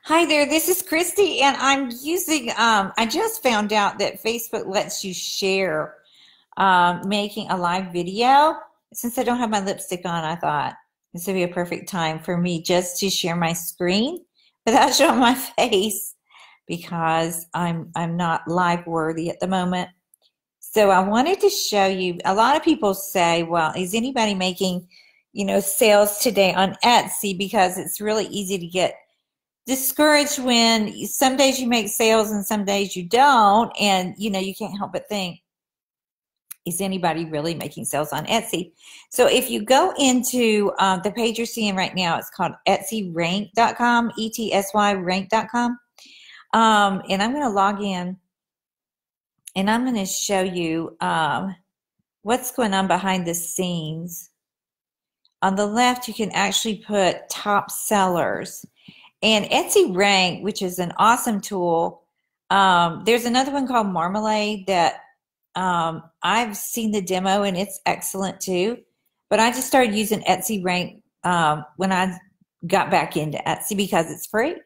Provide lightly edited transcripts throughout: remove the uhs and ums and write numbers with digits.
Hi there, this is Christy, and I'm using, I just found out that Facebook lets you share making a live video. Since I don't have my lipstick on, I thought this would be a perfect time for me just to share my screen without showing my face because I'm not live worthy at the moment. So I wanted to show you, a lot of people say, well, is anybody making, sales today on Etsy because it's really easy to get discouraged when some days you make sales and some days you don't, and you can't help but think, is anybody really making sales on Etsy? So if you go into the page you're seeing right now, it's called etsyrank.com, ETSY rank.com. And I'm going to log in and I'm going to show you what's going on behind the scenes. On the left, you can actually put top sellers. And Etsy Rank, which is an awesome tool, there's another one called Marmalade that I've seen the demo and it's excellent too. But I just started using Etsy Rank when I got back into Etsy because it's free.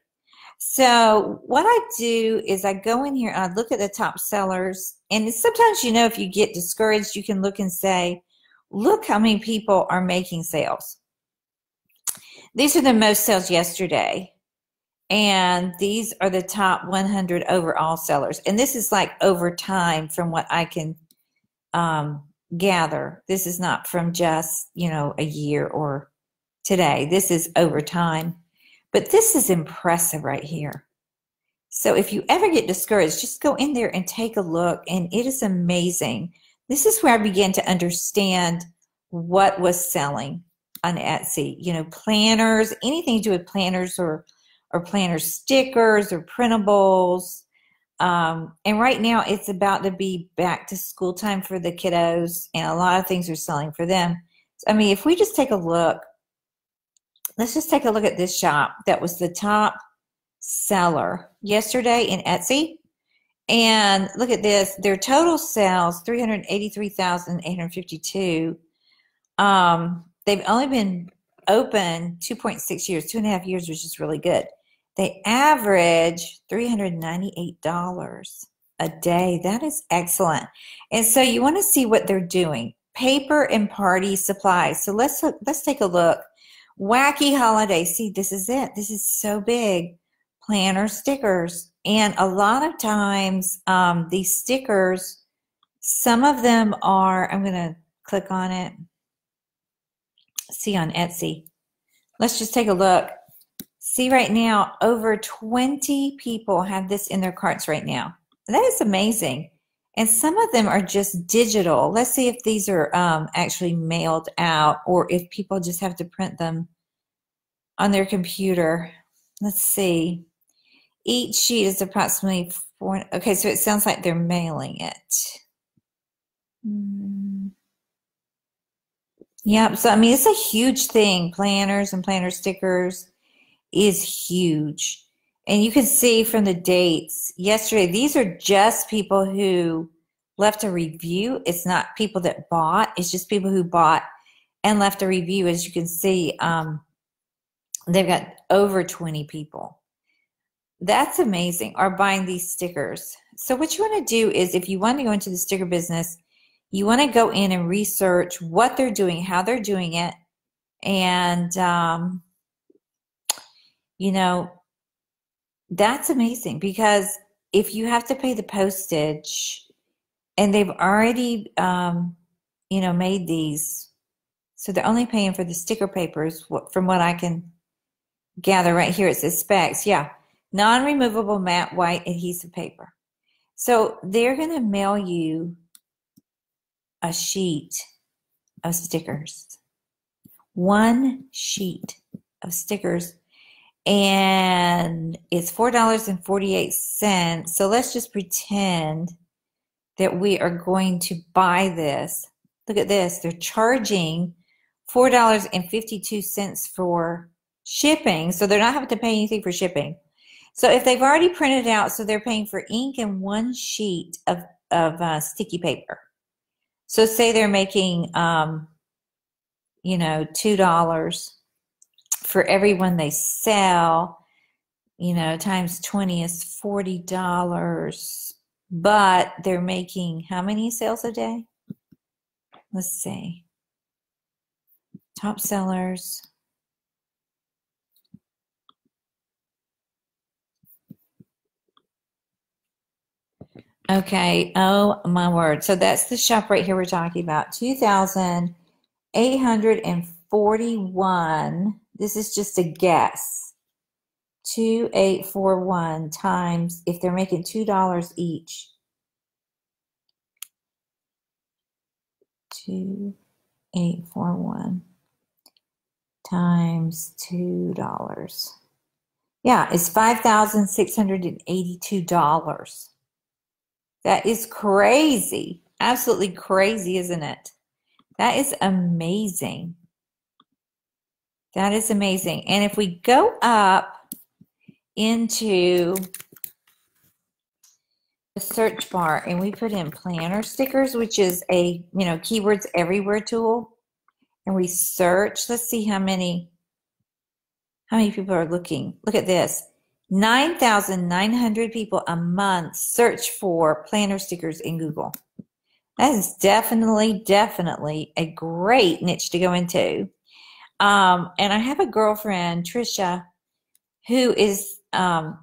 So what I do is I go in here and I look at the top sellers. And sometimes, if you get discouraged, you can look and say, look how many people are making sales. These are the most sales yesterday. And these are the top 100 overall sellers. And this is like over time from what I can gather. This is not from just, a year or today. This is over time. But this is impressive right here. So if you ever get discouraged, just go in there and take a look. And it is amazing. This is where I began to understand what was selling on Etsy. Planners, anything to do with planners or planner stickers or printables. And right now it's about to be back to school time for the kiddos, and a lot of things are selling for them. So, if we just take a look, let's just take a look at this shop that was the top seller yesterday in Etsy. And look at this, their total sales, 383,852. They've only been open 2.6 years, 2.5 years, which is really good. They average $398 a day. That is excellent. And so you want to see what they're doing. Paper and party supplies. So let's take a look. Wacky holiday. See, this is it. This is so big. Planner stickers. And a lot of times these stickers, some of them are, I'm going to click on it. See on Etsy. Let's just take a look. See right now, over 20 people have this in their carts right now. That is amazing. And some of them are just digital. Let's see if these are actually mailed out or if people just have to print them on their computer. Let's see. Each sheet is approximately 4. Okay, so it sounds like they're mailing it. Yep, so it's a huge thing. Planners and planner stickers is huge. And you can see from the dates yesterday, these are just people who left a review. It's not people that bought. It's just people who bought and left a review. As you can see, they've got over 20 people. That's amazing, are buying these stickers. So what you want to do is, if you want to go into the sticker business, you want to go in and research what they're doing, how they're doing it, and that's amazing, because if you have to pay the postage and they've already made these, so they're only paying for the sticker papers. From what I can gather right here, it says specs. Yeah, non-removable matte white adhesive paper. So they're going to mail you a sheet of stickers, one sheet of stickers, and it's $4.48. So let's just pretend that we are going to buy this. Look at this. They're charging $4.52 for shipping. So they're not having to pay anything for shipping. So if they've already printed out, so they're paying for ink and one sheet of sticky paper. So say they're making, $2 for every one they sell. You know, times 20 is $40. But they're making how many sales a day? Let's see. Top sellers. Okay. Oh my word. So that's the shop right here we're talking about. 2,841. This is just a guess. 2,841 times, if they're making $2 each. 2,841 times $2. Yeah, it's $5,682. That is crazy. Absolutely crazy, isn't it? That is amazing. That is amazing. And if we go up into the search bar and we put in planner stickers, which is a, keywords everywhere tool, and we search, let's see how many people are looking. Look at this. 9,900 people a month search for planner stickers in Google. That is definitely a great niche to go into. And I have a girlfriend, Trisha, who is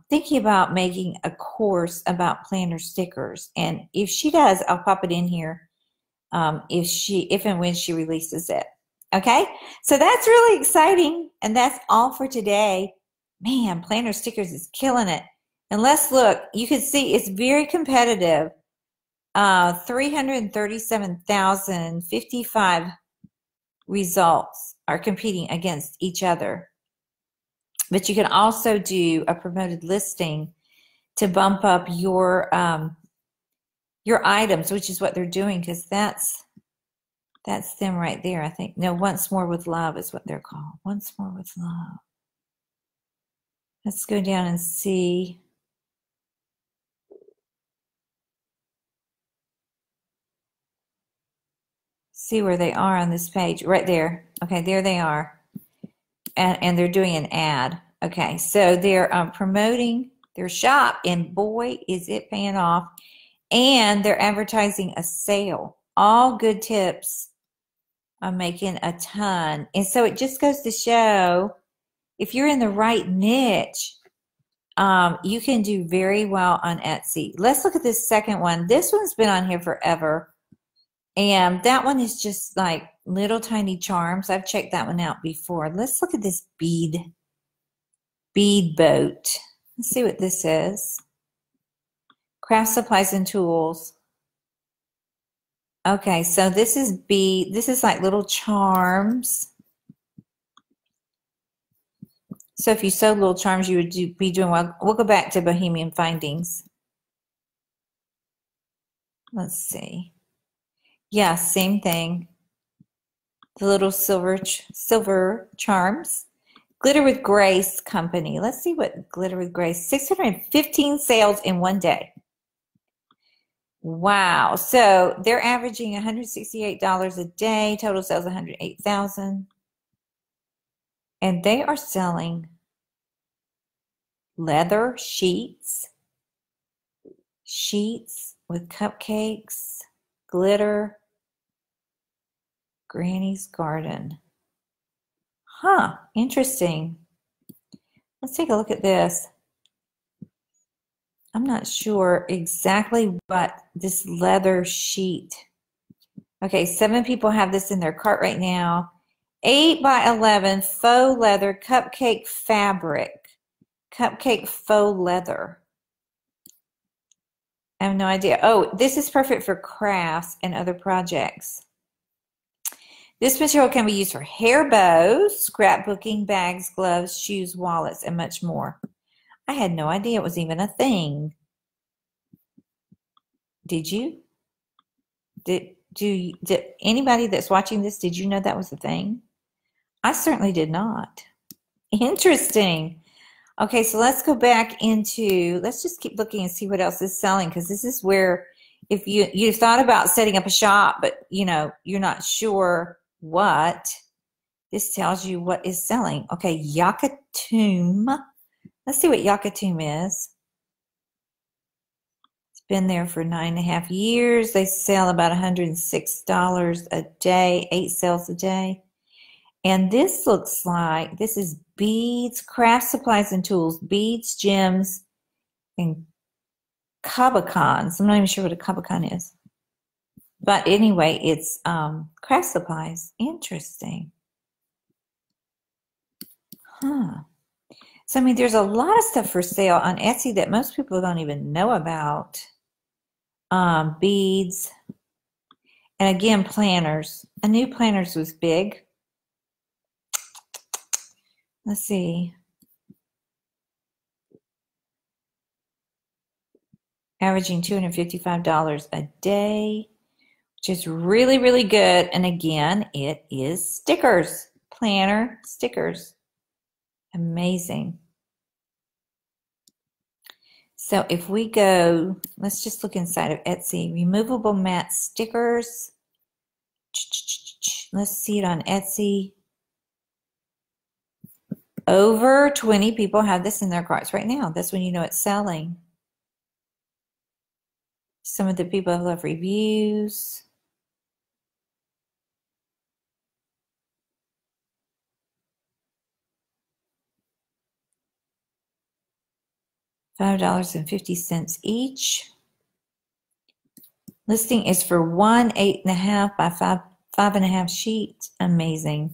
thinking about making a course about planner stickers. And if she does, I'll pop it in here if and when she releases it. Okay, so that's really exciting. And that's all for today. Man, planner stickers is killing it. And let's look. You can see it's very competitive. 337,055 results are competing against each other. But you can also do a promoted listing to bump up your items, which is what they're doing, because that's them right there, I think. No, Once More with Love is what they're called. Once More with Love. Let's go down and see. See where they are on this page. Right there. Okay, there they are. And they're doing an ad. Okay, so they're promoting their shop, and boy, is it paying off. And they're advertising a sale. All good tips on making a ton. And so it just goes to show, if you're in the right niche, you can do very well on Etsy. Let's look at this second one. This one's been on here forever. And that one is just like little tiny charms. I've checked that one out before. Let's look at this bead boat. Let's see what this is. Craft supplies and tools. Okay, so this is like little charms. So if you sewed little charms, you would be doing well. We'll go back to Bohemian Findings. Let's see. Yeah, same thing. The little silver charms. Glitter with Grace Company. Let's see what Glitter with Grace. 615 sales in one day. Wow. So they're averaging $168 a day. Total sales $108,000. And they are selling leather sheets with cupcakes, glitter, Granny's Garden. Huh, interesting. Let's take a look at this. I'm not sure exactly what this leather sheet. Okay, 7 people have this in their cart right now. 8 by 11 faux leather cupcake fabric. Cupcake faux leather. I have no idea. Oh, this is perfect for crafts and other projects. This material can be used for hair bows, scrapbooking, bags, gloves, shoes, wallets, and much more. I had no idea it was even a thing. Did you? Did anybody that's watching this, did you know that was a thing? I certainly did not. Interesting. Okay, so let's go back into, let's just keep looking and see what else is selling, because this is where, if you thought about setting up a shop, but you're not sure what, this tells you what is selling. Okay, Yakatoom Let's see what Yakatoom is. It's been there for 9.5 years. They sell about $106 a day, 8 sales a day. And this looks like, this is beads, craft supplies and tools, beads, gems, and kabakons. I'm not even sure what a kabakon is. But anyway, it's craft supplies. Interesting. Huh. So, I mean, there's a lot of stuff for sale on Etsy that most people don't even know about. Beads. And again, planners. I knew planners was big. Let's see. Averaging $255 a day, which is really, really good. And again, it is stickers. Planner stickers. Amazing. So if we go, let's just look inside of Etsy. Removable matte stickers. Let's see it on Etsy. Over 20 people have this in their carts right now. That's when you know it's selling. Some of the people have left reviews. $5.50 each. Listing is for 1 8.5 by 5.5 sheet. Amazing.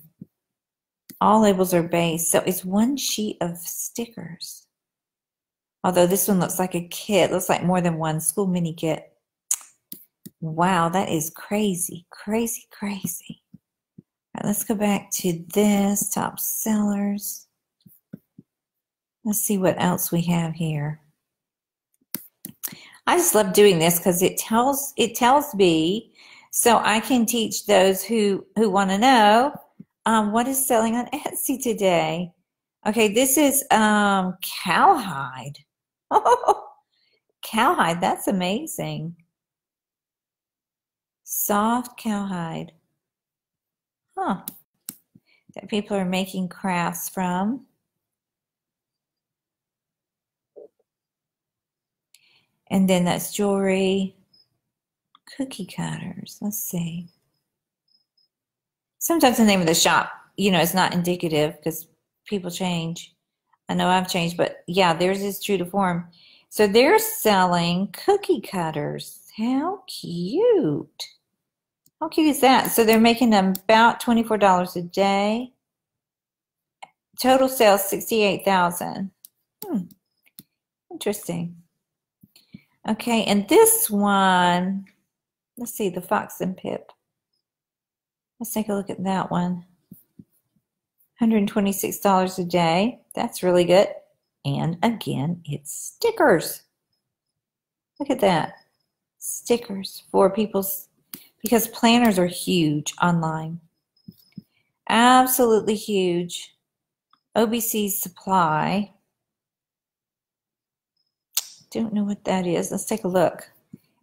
All labels are based, so it's 1 sheet of stickers. Although this one looks like a kit, looks like more than one school mini kit. Wow, that is crazy, crazy, crazy. All right, let's go back to this, top sellers. Let's see what else we have here. I just love doing this because it tells me, so I can teach those who want to know what is selling on Etsy today. Okay, this is cowhide. Oh, cowhide, that's amazing. Soft cowhide. Huh. That people are making crafts from. And then that's jewelry, cookie cutters. Let's see. Sometimes the name of the shop, you know, is not indicative because people change. I know I've changed, but yeah, theirs is true to form. So they're selling cookie cutters. How cute. How cute is that? So they're making them about $24 a day. Total sales, $68,000. Interesting. Okay, and this one, let's see, the Fox and Pip. Let's take a look at that one. $126 a day. That's really good. And again, it's stickers. Look at that. Stickers for people's, because planners are huge online. Absolutely huge. OBC Supply. Don't know what that is. Let's take a look.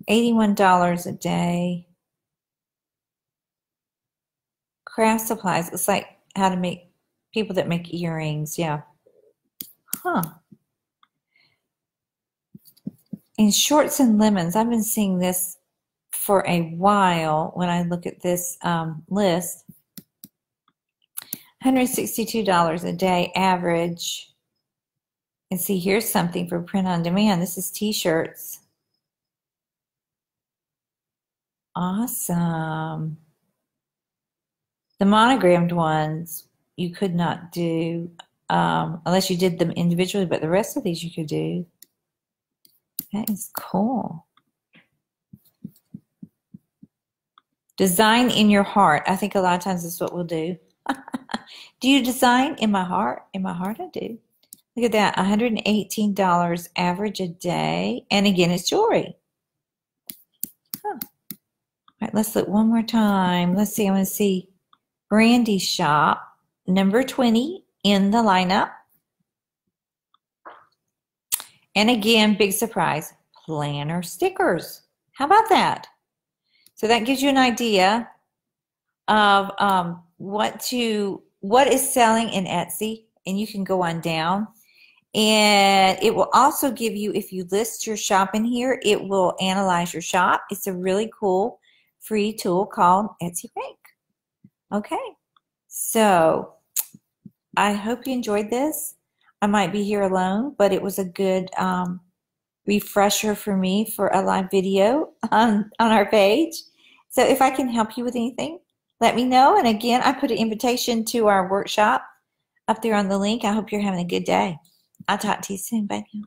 $81 a day. Craft supplies. It's like how to make, people that make earrings. Yeah. Huh. And Shorts and Lemons. I've been seeing this for a while when I look at this list. $162 a day average. And see, here's something for print on demand. This is t-shirts. Awesome. The monogrammed ones you could not do unless you did them individually, but the rest of these you could do. That is cool. Design in your heart. I think a lot of times that's what we'll do. Do you design in my heart? In my heart, I do. Look at that, $118 average a day. And again, it's jewelry. Huh. All right, let's look one more time. Let's see, I want to see Brandy Shop, number 20 in the lineup. And again, big surprise, planner stickers. How about that? So that gives you an idea of what is selling in Etsy, and you can go on down. And it will also give you, if you list your shop in here, it will analyze your shop. It's a really cool free tool called Etsy Rank. Okay, so I hope you enjoyed this. I might be here alone, but it was a good refresher for me for a live video on our page. So if I can help you with anything, let me know. And again, I put an invitation to our workshop up there on the link. I hope you're having a good day. I'll talk to you soon. Bye now.